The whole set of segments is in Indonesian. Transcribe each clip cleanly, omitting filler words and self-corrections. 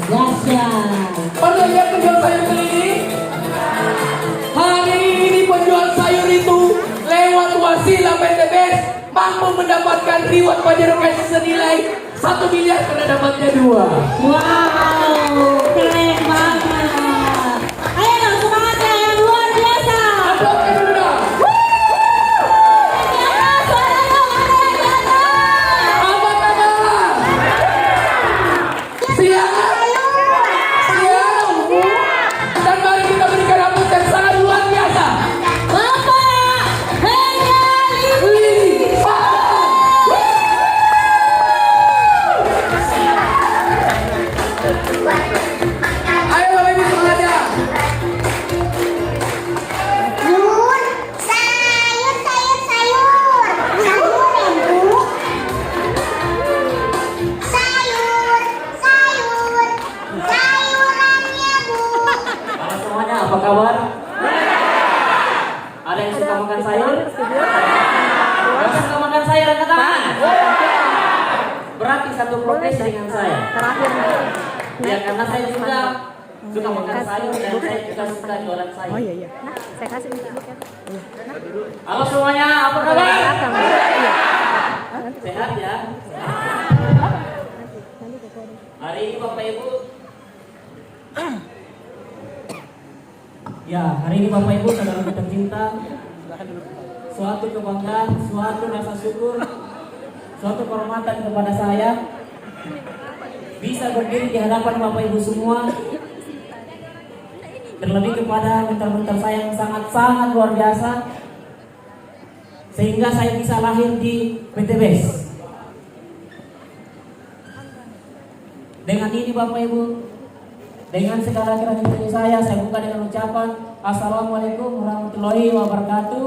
dahsyat. Pernah lihat penjual sayur keliling? Hari ini penjual sayur itu lewat wasilah PTBS mampu mendapatkan reward pajero cash senilai 1 miliar karena dapatnya 2. Wow, keren banget. Ayo dong semangatnya yang luar biasa. Aplausi dulu dong. Suara dong, ada yang di atas. Apa kabar? Siang. Dan mari kita berikan aplaus yang sangat luar biasa. Bapak Henry. Ayo Bapak Ibu semuanya. Nun, sayur, sayur, sayur. Sayur ya, Bu. Sayur, sayur. Sayurannya, Bu. Halo semuanya, apa kabar? Ada yang suka makan sayur? Yang suka makan sayur angkat tangan. Berarti satu profesi dengan saya. Ya karena saya juga suka makan sayur dan saya juga suka jualan sayur. Oh iya. Nah, saya kasih ini ya. Halo semuanya, apa kabar? Sehat ya? Hari ini Bapak Ibu. Ya, hari ini Bapak Ibu saudara tercinta, suatu kebanggaan, suatu rasa syukur, suatu kehormatan kepada saya bisa berdiri di hadapan Bapak Ibu semua. Terlebih kepada mentor-mentor saya yang sangat-sangat luar biasa, sehingga saya bisa lahir di PTBS. Dengan ini Bapak Ibu, dengan segala kreativitas saya buka dengan ucapan Assalamualaikum warahmatullahi wabarakatuh.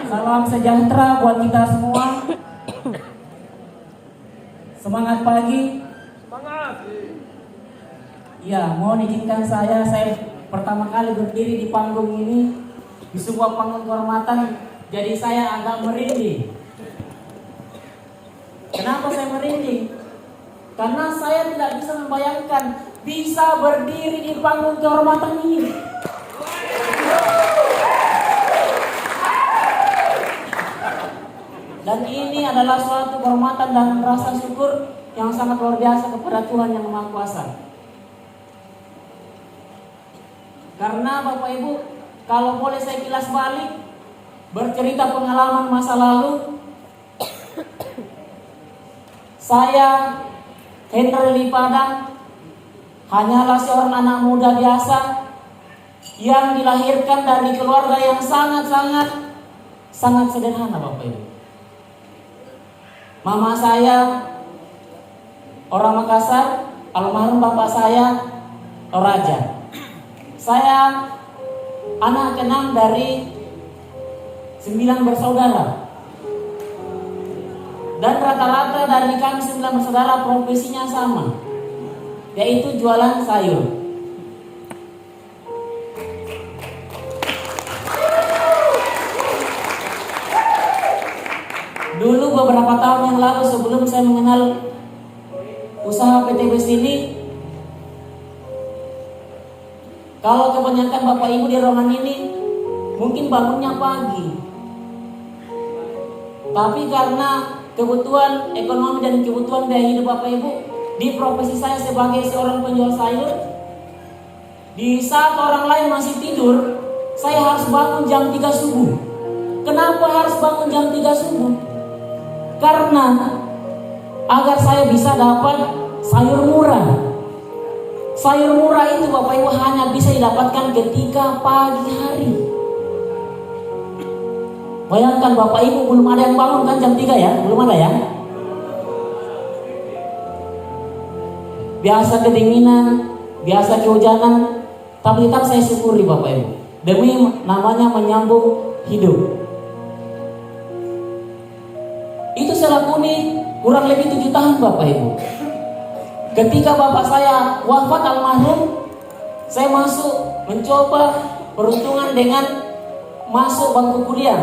Salam sejahtera buat kita semua. Semangat pagi. Ya, mohon izinkan saya pertama kali berdiri di panggung ini, di sebuah panggung kehormatan, jadi saya agak merinding. Kenapa saya merinding? Karena saya tidak bisa membayangkan bisa berdiri di panggung kehormatan ini. Dan ini adalah suatu kehormatan dan rasa syukur yang sangat luar biasa kepada Tuhan Yang Maha Kuasa. Karena Bapak Ibu, kalau boleh saya kilas balik, bercerita pengalaman masa lalu, saya Henry Padang hanyalah seorang anak muda biasa yang dilahirkan dari keluarga yang sangat sederhana Bapak Ibu. Mama saya orang Makassar, almarhum bapak saya Toraja. Saya anak keenam dari 9 bersaudara. Dan rata-rata dari kami 9 bersaudara profesinya sama, yaitu jualan sayur. Dulu beberapa tahun yang lalu sebelum saya mengenal usaha PTBS ini, kalau kebanyakan Bapak Ibu di ruangan ini mungkin bangunnya pagi. Tapi karena kebutuhan ekonomi dan kebutuhan biaya hidup Bapak Ibu, di profesi saya sebagai seorang penjual sayur, di saat orang lain masih tidur, saya harus bangun jam 3 subuh. Kenapa harus bangun jam 3 subuh? Karena agar saya bisa dapat sayur murah. Sayur murah itu Bapak Ibu hanya bisa didapatkan ketika pagi hari. Bayangkan Bapak Ibu, belum ada yang bangun kan jam 3 ya? Belum ada ya? Biasa kedinginan, biasa kehujanan, tapi tetap saya syukuri Bapak Ibu, demi namanya menyambung hidup. Itu saya lakoni kurang lebih 7 tahun Bapak Ibu. Ketika bapak saya wafat almarhum, saya masuk mencoba peruntungan dengan masuk bangku kuliah.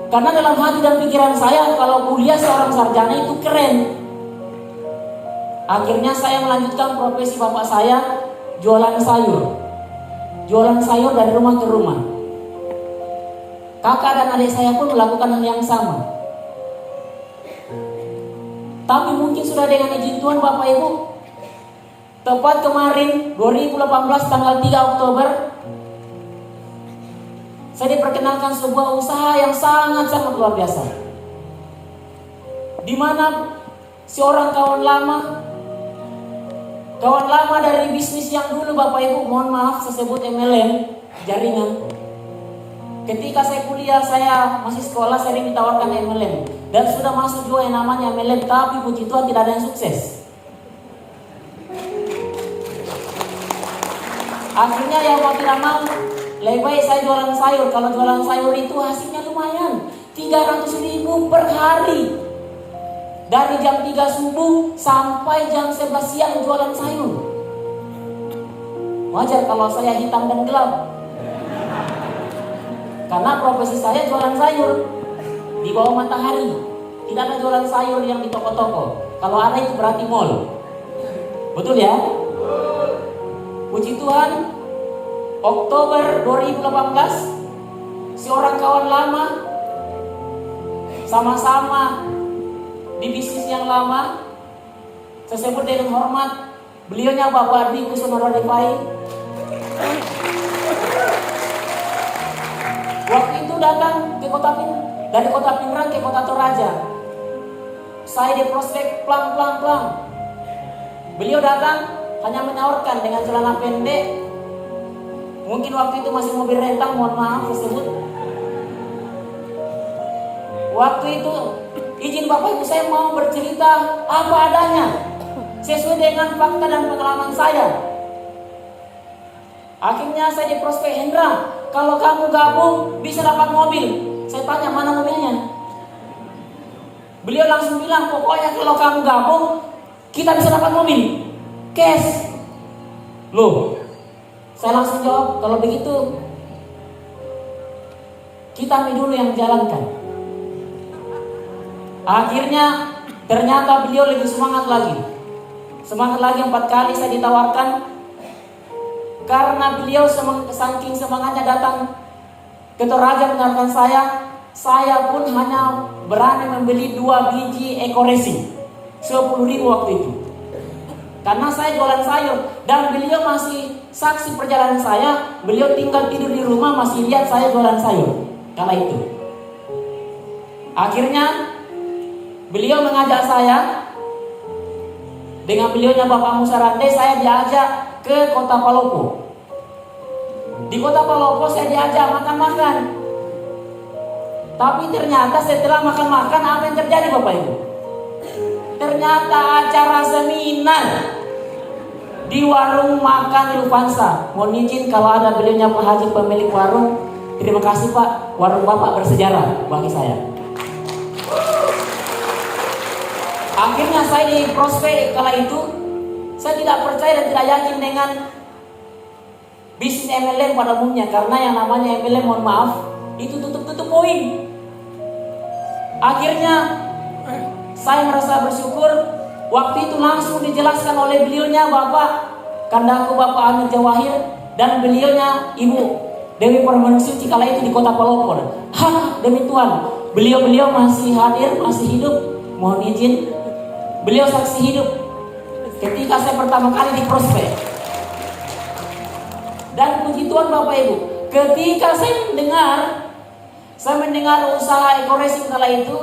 Karena dalam hati dan pikiran saya, kalau kuliah seorang sarjana itu keren. Akhirnya saya melanjutkan profesi bapak saya, jualan sayur. Jualan sayur dari rumah ke rumah. Kakak dan adik saya pun melakukan hal yang sama. Tapi mungkin sudah dengan izin Tuhan Bapak Ibu, tepat kemarin 2018 tanggal 3 Oktober, saya diperkenalkan sebuah usaha yang sangat-sangat luar biasa. Di mana seorang kawan lama dari bisnis yang dulu Bapak Ibu, mohon maaf saya sebut MLM, jaringan. Ketika saya kuliah, saya masih sekolah, saya ditawarkan MLM dan sudah masuk juga yang namanya MLM, tapi puji Tuhan tidak ada yang sukses. Akhirnya ya mau tidak mau, lebih baik saya jualan sayur. Kalau jualan sayur itu hasilnya lumayan, 300.000 per hari. Dari jam 3 subuh sampai jam 11 siang jualan sayur. Wajar kalau saya hitam dan gelap, karena profesi saya jualan sayur di bawah matahari. Tidak ada jualan sayur yang di toko-toko. Kalau ada itu berarti mall. Betul ya? Puji Tuhan, Oktober 2018, seorang kawan lama, sama-sama di bisnis yang lama, saya sebut dengan hormat, beliaunya Bapak Dwi Kusuma Rodifai. Waktu itu datang ke dari kota Pinrang ke kota Toraja. Saya di prospek plang. Beliau datang hanya menawarkan dengan celana pendek. Mungkin waktu itu masih mobil rentang, mohon maaf tersebut. Waktu itu izin Bapak Ibu, saya mau bercerita apa adanya sesuai dengan fakta dan pengalaman saya. Akhirnya saya di prospek, Hendra, kalau kamu gabung bisa dapat mobil. Saya tanya, mana mobilnya? Beliau langsung bilang, pokoknya kalau kamu gabung kita bisa dapat mobil cash. Loh, saya langsung jawab, kalau begitu kita dulu yang jalankan. Akhirnya ternyata beliau lebih semangat lagi. 4 kali saya ditawarkan. Karena beliau saking semangatnya datang ke Toraja menawarkan saya pun hanya berani membeli 2 biji Eco Racing 10.000 waktu itu. Karena saya jualan sayur dan beliau masih saksi perjalanan saya. Beliau tinggal tidur di rumah masih lihat saya jualan sayur kala itu. Akhirnya beliau mengajak saya, dengan beliaunya Bapak Musa Rande, saya diajak ke kota Palopo. Di kota Palopo saya diajak makan-makan. Tapi ternyata setelah makan-makan, apa yang terjadi Bapak Ibu? Ternyata acara seminar di warung makan Lufansa. Mohon izin kalau ada beliaunya Pak Haji pemilik warung, terima kasih Pak, warung Bapak bersejarah bagi saya. Akhirnya saya di prospek kala itu, saya tidak percaya dan tidak yakin dengan bisnis MLM pada umumnya, karena yang namanya MLM, mohon maaf, itu tutup poin. Akhirnya saya merasa bersyukur waktu itu langsung dijelaskan oleh beliaunya Bapak Kandaku Bapak Amir Jawahir dan beliaunya Ibu Dewi Permanusuci kala itu di kota Palopo. Demi Tuhan, beliau masih hadir, masih hidup. Mohon izin, beliau saksi hidup ketika saya pertama kali di prospek. Dan puji Tuhan Bapak Ibu, ketika saya mendengar usaha Eco Racing kala itu,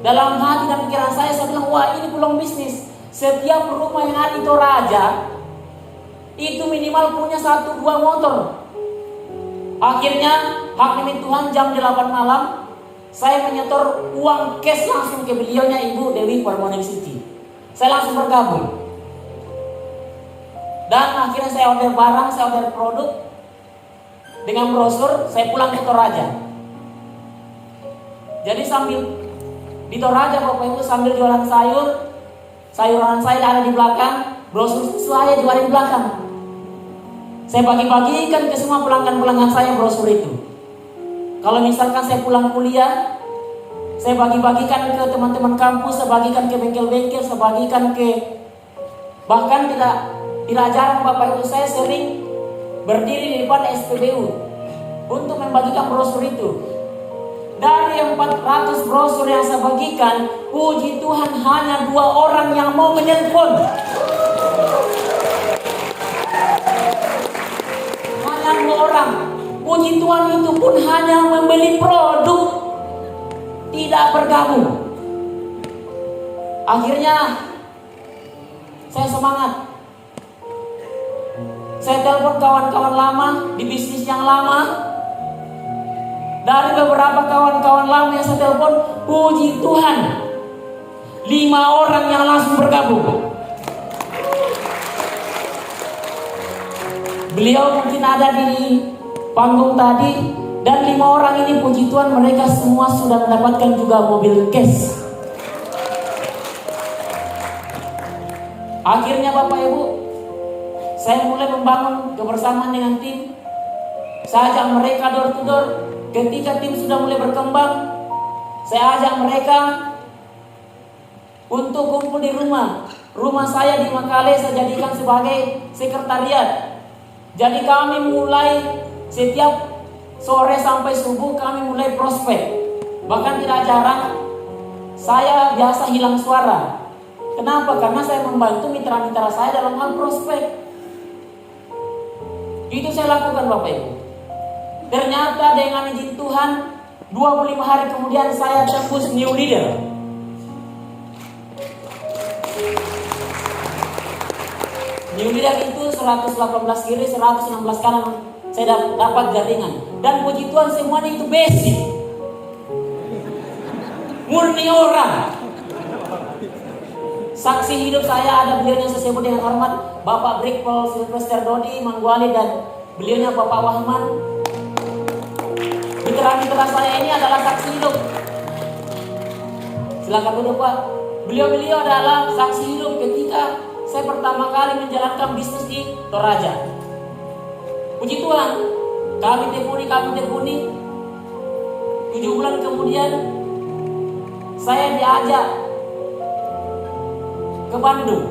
dalam hati dan pikiran saya bilang, wah ini peluang bisnis. Setiap rumah yang ada di Toraja itu minimal punya 1-2 motor. Akhirnya hak demi Tuhan jam 8 malam saya menyetor uang cash langsung ke beliaunya Ibu Dewi Permanusuci. Saya langsung bergabung. Dan akhirnya saya order barang, saya order produk dengan brosur, saya pulang ke Toraja. Jadi sambil di Toraja Bapak Ibu, sambil jualan sayur, sayuran saya ada di belakang, brosur saya juga ada di belakang. Saya bagi-bagikan ke semua pelanggan-pelanggan saya brosur itu. Kalau misalkan saya pulang kuliah, Saya bagi-bagikan ke teman-teman kampus, saya bagikan ke bengkel-bengkel, saya bagikan ke, bahkan tidak jarang Bapak Ibu saya sering berdiri di depan SPBU untuk membagikan brosur itu. Dari 400 brosur yang saya bagikan, puji Tuhan hanya 2 orang yang mau menelpon. Hanya 2 orang. Puji Tuhan itu pun hanya membeli produk, tidak bergabung. Akhirnya saya semangat. Saya telepon kawan-kawan lama di bisnis yang lama. Dari beberapa kawan-kawan lama yang saya telepon, puji Tuhan 5 orang yang langsung bergabung. Beliau mungkin ada di panggung tadi, dan 5 orang ini puji Tuhan mereka semua sudah mendapatkan juga mobil cash. Akhirnya Bapak Ibu, saya mulai membangun kebersamaan dengan tim. Saya ajak mereka door to door. Ketika tim sudah mulai berkembang, saya ajak mereka untuk kumpul di rumah. Rumah saya di Makale saya jadikan sebagai sekretariat. Jadi kami mulai setiap sore sampai subuh kami mulai prospek. Bahkan tidak jarang saya biasa hilang suara. Kenapa? Karena saya membantu mitra-mitra saya dalam hal prospek. Itu saya lakukan Bapak Ibu. Ternyata dengan izin Tuhan 25 hari kemudian saya tembus new leader. New leader itu 118 kiri 116 kanan. Saya dapat jaringan. Dan puji Tuhan semuanya itu basic, murni orang. Saksi hidup saya ada beliaunya, saya sebut dengan hormat Bapak Brigpol Sylvester Dodi Mangguali, dan beliaunya Bapak Wahman. Mitra-mitra saya ini adalah saksi hidup. Silakan duduk Pak. Beliau adalah saksi hidup ketika saya pertama kali menjalankan bisnis di Toraja. Puji Tuhan, kami tekuni. 7 bulan kemudian saya diajak ke Bandung.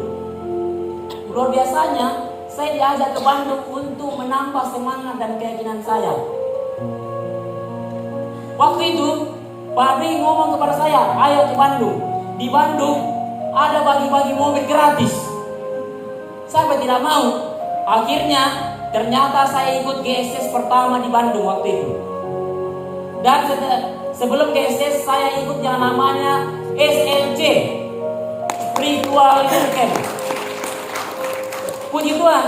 Luar biasanya, saya diajak ke Bandung untuk menambah semangat dan keyakinan saya. Waktu itu, Pak Bri ngomong kepada saya, ayo ke Bandung. Di Bandung ada bagi-bagi mobil gratis. Saya tidak mau. Akhirnya, ternyata saya ikut GSS pertama di Bandung waktu itu. Dan sebelum GSS, saya ikut yang namanya SLC, Spiritual Camp. Puji Tuhan,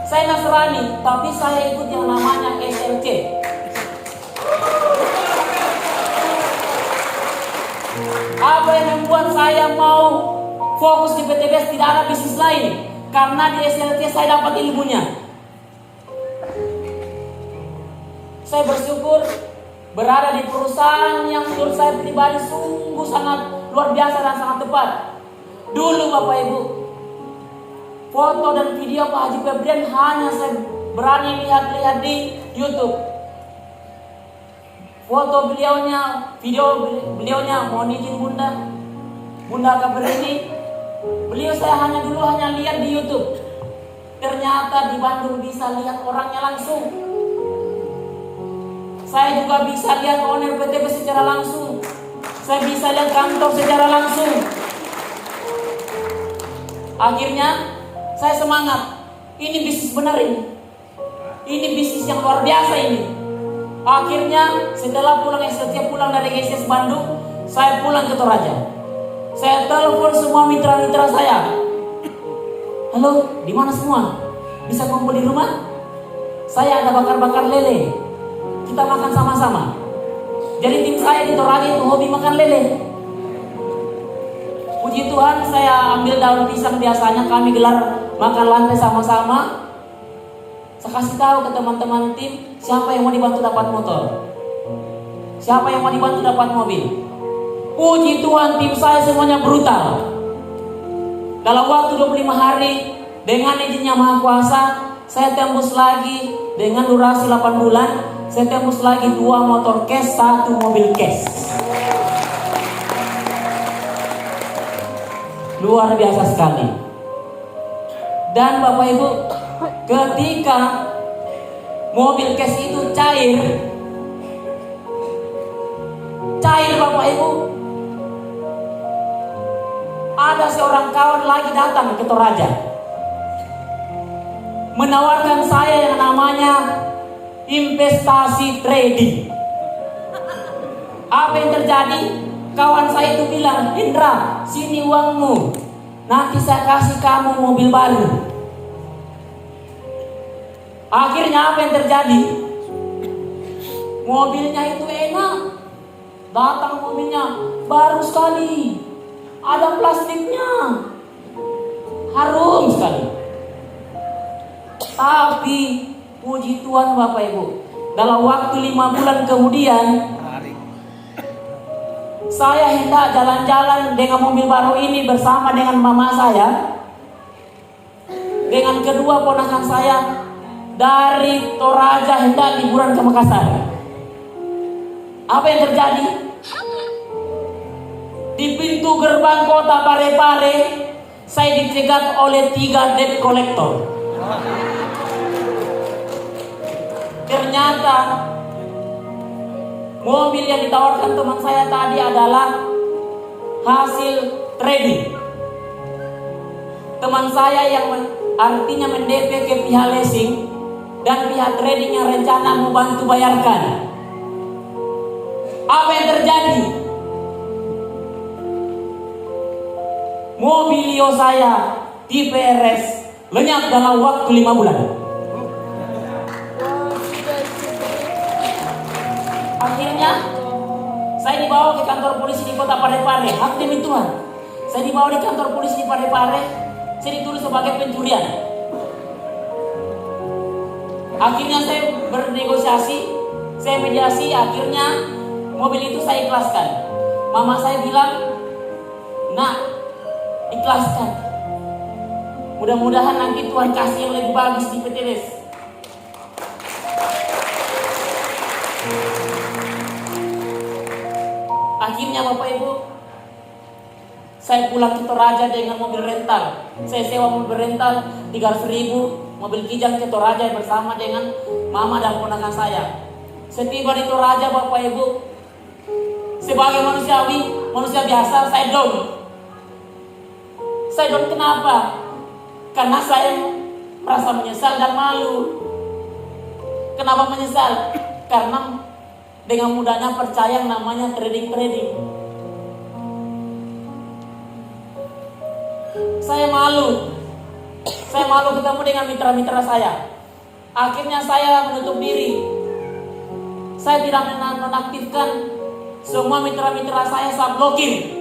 saya Nasrani, tapi saya ikut yang namanya SLC. Apa yang membuat saya mau fokus di PTBS, tidak ada bisnis lain, karena di SLC saya dapat ilmunya. Saya bersyukur berada di perusahaan yang menurut saya pribadi sungguh sangat luar biasa dan sangat tepat. Dulu Bapak Ibu, foto dan video Pak Haji Febrian hanya saya berani lihat-lihat di YouTube. Foto beliaunya, video beliaunya, mohon izin Bunda Kabrini, beliau saya hanya lihat di YouTube. Ternyata di Bandung bisa lihat orangnya langsung. Saya juga bisa lihat owner PTB secara langsung. Saya bisa lihat kantor secara langsung. Akhirnya saya semangat. Ini bisnis benar ini. Ini bisnis yang luar biasa ini. Akhirnya setelah pulang dari GSS Bandung, saya pulang ke Toraja. Saya telepon semua mitra-mitra saya. Halo, di mana semua? Bisa kumpul di rumah? Saya ada bakar-bakar lele. Kita makan sama-sama. Jadi tim saya di Toraja itu hobi makan lele. Puji Tuhan, saya ambil daun pisang, biasanya kami gelar makan lantai sama-sama. Saya kasih tahu ke teman-teman tim, siapa yang mau dibantu dapat motor, siapa yang mau dibantu dapat mobil. Puji Tuhan, tim saya semuanya brutal. Dalam waktu 25 hari, dengan izinnya Maha Kuasa, saya tembus lagi dengan durasi 8 bulan. Saya tembus lagi 2 motor cash, 1 mobil cash. Luar biasa sekali. Dan Bapak Ibu, ketika mobil cash itu cair Bapak Ibu, ada seorang kawan lagi datang ke Toraja menawarkan saya yang namanya investasi trading. Apa yang terjadi? Kawan saya itu bilang, Indra, sini uangmu, nanti saya kasih kamu mobil baru. Akhirnya apa yang terjadi? Mobilnya itu enak. Datang mobilnya baru sekali, ada plastiknya, harum sekali. Tapi puji Tuhan Bapak Ibu, dalam waktu 5 bulan kemudian saya hendak jalan-jalan dengan mobil baru ini bersama dengan mama saya, dengan kedua ponakan saya dari Toraja hendak liburan ke Makassar. Apa yang terjadi? Di pintu gerbang kota Parepare, saya dicegat oleh 3 debt collector. Ternyata mobil yang ditawarkan teman saya tadi adalah hasil trading. Teman saya yang artinya mendp ke pihak leasing dan pihak trading yang rencana mau bantu bayarkan. Apa yang terjadi? Mobilio saya tipe RS lenyap dalam waktu 5 bulan. Akhirnya saya dibawa ke kantor polisi di kota Parepare. Hak demi Tuhan, saya dibawa di kantor polisi di Parepare. Saya ditulis sebagai pencurian. Akhirnya saya bernegosiasi, saya mediasi. Akhirnya mobil itu saya ikhlaskan. Mama saya bilang, nak, ikhlaskan. Mudah-mudahan nanti Tuhan kasih yang lebih bagus di PTBes. Akhirnya Bapak Ibu, saya pulang ke Toraja dengan mobil rental. Saya sewa mobil rental 300.000, mobil kijang ke Toraja bersama dengan mama dan ponakan saya. Setiba di Toraja Bapak Ibu, sebagai manusia biasa, saya down. Saya down kenapa? Karena saya merasa menyesal dan malu. Kenapa menyesal? Karena dengan mudahnya percaya yang namanya trading. Saya malu ketemu dengan mitra-mitra saya. Akhirnya saya menutup diri. Saya tidak menonaktifkan semua mitra-mitra saya blokir.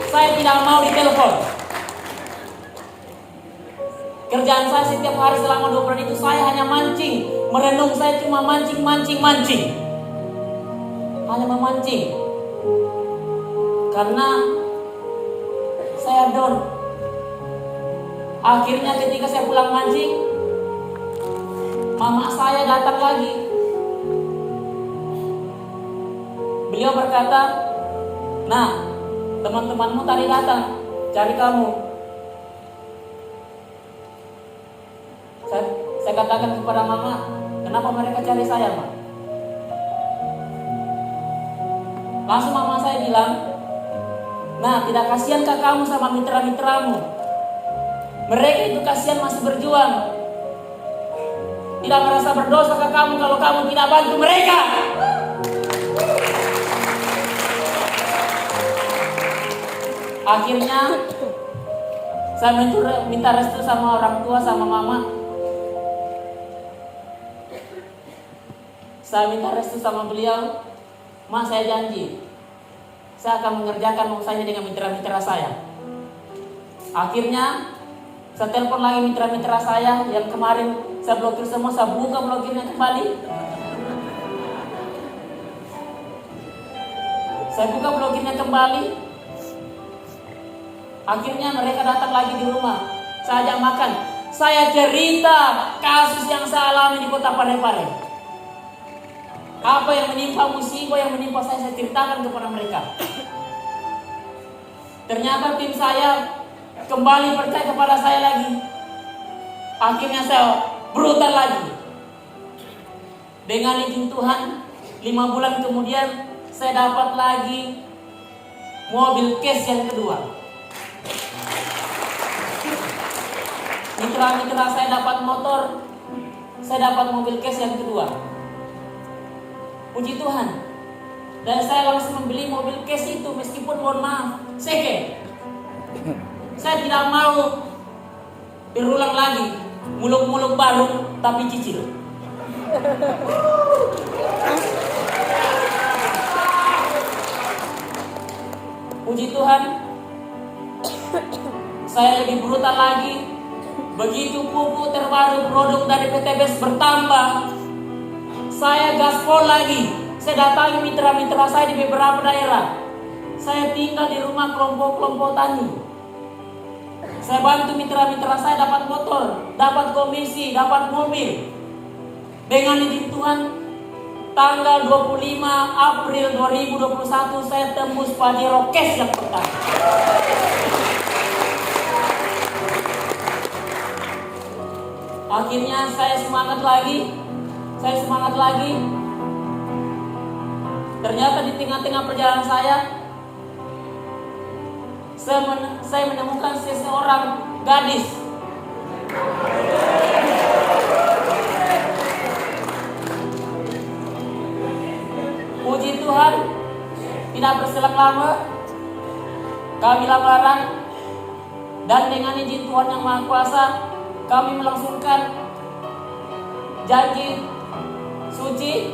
Saya tidak mau ditelepon. Kerjaan saya setiap hari selama 2 bulan itu saya hanya mancing, merenung. Saya cuma mancing. Hanya memancing. Karena saya down. Akhirnya ketika saya pulang mancing, mama saya datang lagi. Beliau berkata, nah, teman-temanmu tadi datang cari kamu. Saya katakan kepada mama, kenapa mereka cari saya, Ma? Langsung mama saya bilang, nah, tidak kasihankah kamu sama mitra-mitramu? Mereka itu kasihan masih berjuang. Tidak merasa berdosakah kamu kalau kamu tidak bantu mereka? Akhirnya saya minta restu sama orang tua, sama mama. Saya minta restu sama beliau. Ma, saya janji saya akan mengerjakan usahanya dengan mitra-mitra saya. Akhirnya saya telepon lagi mitra-mitra saya yang kemarin saya blokir semua. Saya buka blokirnya kembali. Saya buka blokirnya kembali. Akhirnya mereka datang lagi di rumah. Saya ajak makan. Saya cerita kasus yang saya alami di kota Parepare. Apa yang menimpa, musibah yang menimpa saya ceritakan kepada mereka. Ternyata tim saya kembali percaya kepada saya lagi. Akhirnya saya brutal lagi. Dengan izin Tuhan, 5 bulan kemudian saya dapat lagi mobil cash yang kedua. Mitra-mitra saya dapat motor, saya dapat mobil cash yang kedua. Puji Tuhan. Dan saya langsung membeli mobil cash itu meskipun mohon maaf, second. Saya tidak mau berulang lagi muluk-muluk baru tapi cicil. Puji Tuhan, saya lebih brutal lagi. Begitu pupuk terbaru produk dari PTBS bertambah, saya gaspol lagi. Saya datangi mitra-mitra saya di beberapa daerah. Saya tinggal di rumah kelompok-kelompok tani. Saya bantu mitra-mitra saya dapat motor, dapat komisi, dapat mobil. Dengan izin Tuhan, tanggal 25 April 2021 saya tembus Pajero cash yang pertama. Akhirnya saya semangat lagi. Ternyata di tengah-tengah perjalanan saya menemukan seseorang gadis. Puji Tuhan, tidak berselang lama kami lamaran, dan dengan izin Tuhan yang Maha Kuasa kami melangsungkan janji suci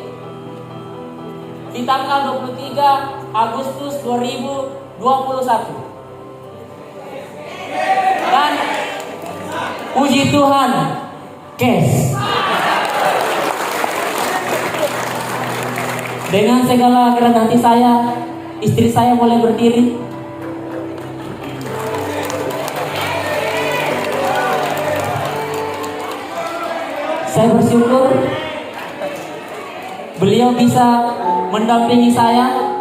di tanggal 23 Agustus 2021. Dan puji Tuhan, cash. Dengan segala kerendahan hati saya, istri saya boleh berdiri. Saya bersyukur beliau bisa mendampingi saya.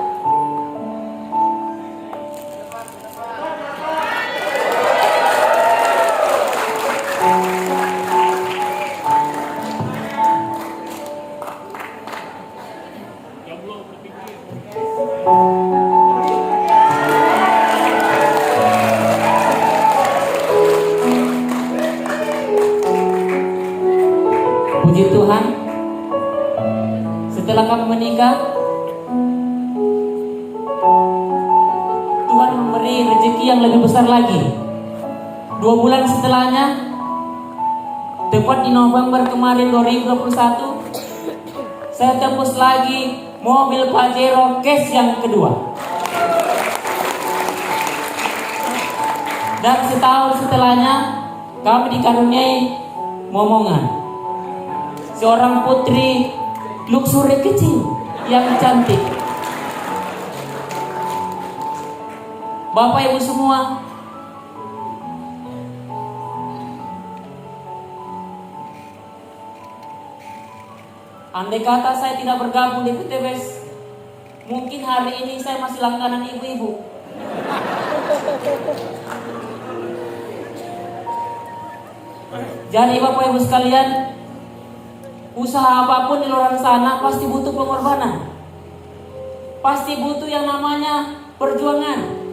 Puji Tuhan, setelah kami menikah, Tuhan memberi rezeki yang lebih besar lagi. 2 bulan setelahnya, tepat di November kemarin 2021, saya tembus lagi mobil Pajero cash yang kedua. Dan setahun setelahnya, kami dikaruniai momongan, seorang putri luxury kecil yang cantik. Bapak Ibu semua, andai kata saya tidak bergabung di PTBS, mungkin hari ini saya masih langganan ibu-ibu. Jadi Bapak Ibu sekalian, usaha apapun di luar sana pasti butuh pengorbanan. Pasti butuh yang namanya perjuangan.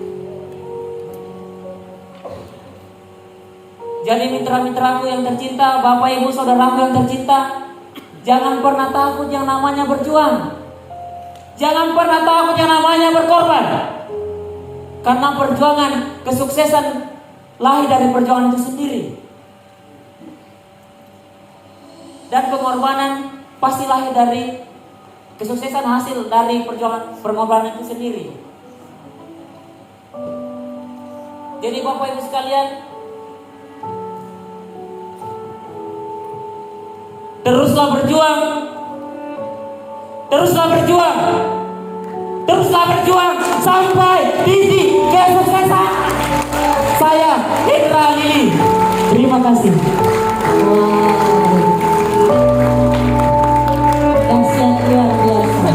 Jadi mitra-mitraku yang tercinta, Bapak Ibu saudaraku yang tercinta, jangan pernah takut yang namanya berjuang. Jangan pernah takut yang namanya berkorban. Karena perjuangan, kesuksesan lahir dari perjuangan itu sendiri. Dan pengorbanan pasti lahir dari kesuksesan, hasil dari perjuangan pengorbanan itu sendiri. Jadi Bapak Ibu sekalian, teruslah berjuang. Teruslah berjuang. Teruslah berjuang sampai titik kesuksesan. Saya Hendra Lili. Terima kasih. Dahsyat luar biasa.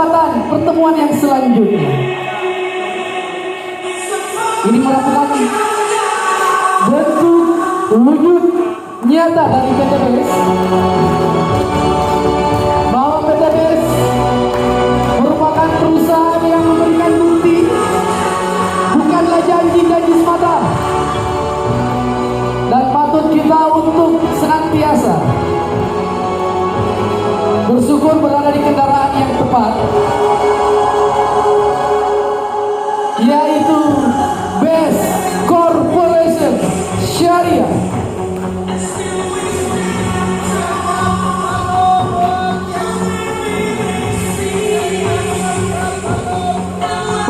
kesempatan pertemuan yang selanjutnya. Ini merupakan bentuk wujud nyata dari PTBS bahwa PTBS merupakan perusahaan yang memberikan bukti, bukanlah janji-janji semata, dan patut kita untuk senantiasa bersyukur berada di kendaraan yang tepat, yaitu Best Corporation Syariah.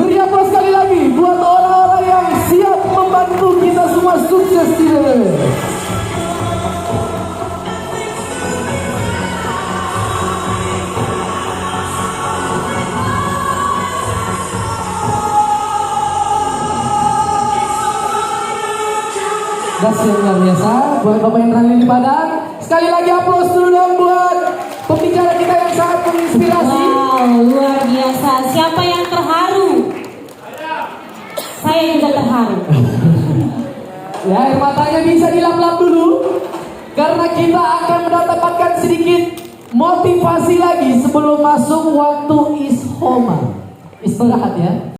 Beri aplaus sekali lagi buat orang-orang yang siap membantu kita semua sukses di PTBS. Das yang luar biasa buat Bapak yang berada di Padang. Sekali lagi aplaus dulu dong buat pembicara kita yang sangat menginspirasi. Wow, luar biasa. Siapa yang terharu? Saya juga terharu. Ya, air matanya bisa dilap-lap dulu karena kita akan mendapatkan sedikit motivasi lagi sebelum masuk waktu ishoma. Istirahat ya.